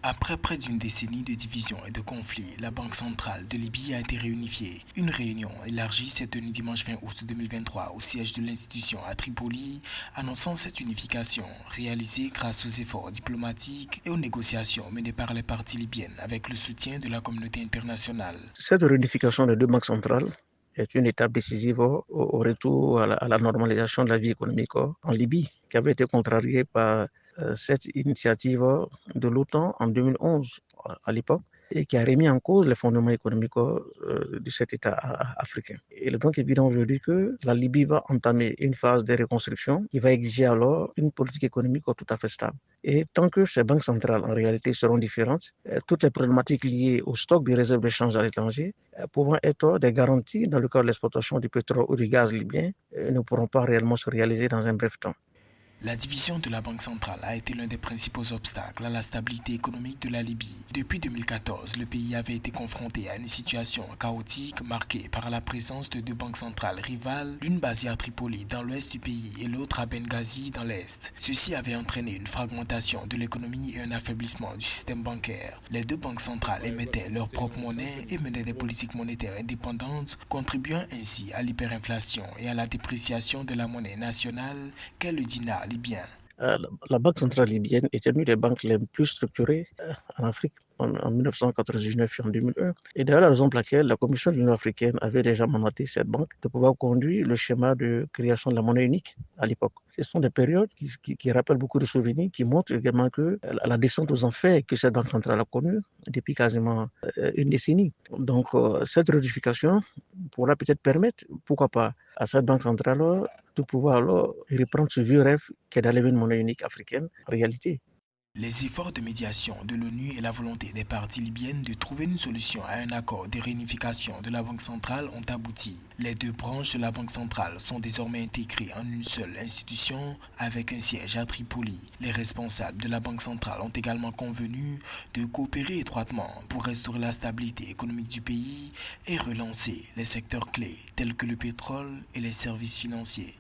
Après près d'une décennie de divisions et de conflits, la Banque centrale de Libye a été réunifiée. Une réunion élargie s'est tenue dimanche 20 août 2023 au siège de l'institution à Tripoli, annonçant cette unification réalisée grâce aux efforts diplomatiques et aux négociations menées par les parties libyennes avec le soutien de la communauté internationale. Cette réunification des deux banques centrales est une étape décisive au retour à la normalisation de la vie économique en Libye, qui avait été contrariée par cette initiative de l'OTAN en 2011 à l'époque et qui a remis en cause les fondements économiques de cet État africain. Il est donc évident aujourd'hui que la Libye va entamer une phase de reconstruction qui va exiger alors une politique économique tout à fait stable. Et tant que ces banques centrales en réalité seront différentes, toutes les problématiques liées au stock des réserves de change à l'étranger pouvant être des garanties dans le cadre de l'exploitation du pétrole ou du gaz libyen ne pourront pas réellement se réaliser dans un bref temps. La division de la Banque centrale a été l'un des principaux obstacles à la stabilité économique de la Libye. Depuis 2014, le pays avait été confronté à une situation chaotique marquée par la présence de deux banques centrales rivales, l'une basée à Tripoli dans l'ouest du pays et l'autre à Benghazi dans l'est. Ceci avait entraîné une fragmentation de l'économie et un affaiblissement du système bancaire. Les deux banques centrales émettaient leur propre monnaie et menaient des politiques monétaires indépendantes, contribuant ainsi à l'hyperinflation et à la dépréciation de la monnaie nationale qu'est le dinar libyen. La Banque centrale libyenne est une des banques les plus structurées en Afrique en 1999 et en 2001. Et d'ailleurs, la raison pour laquelle la Commission de l'Union africaine avait déjà mandaté cette banque de pouvoir conduire le schéma de création de la monnaie unique à l'époque. Ce sont des périodes qui rappellent beaucoup de souvenirs, qui montrent également que la descente aux enfers que cette banque centrale a connue depuis quasiment une décennie. Donc, cette réunification pourra peut-être permettre, pourquoi pas, à cette banque centrale de pouvoir alors reprendre ce vieux rêve qui est d'enlever une monnaie unique africaine en réalité. Les efforts de médiation de l'ONU et la volonté des parties libyennes de trouver une solution à un accord de réunification de la Banque centrale ont abouti. Les deux branches de la Banque centrale sont désormais intégrées en une seule institution avec un siège à Tripoli. Les responsables de la Banque centrale ont également convenu de coopérer étroitement pour restaurer la stabilité économique du pays et relancer les secteurs clés tels que le pétrole et les services financiers.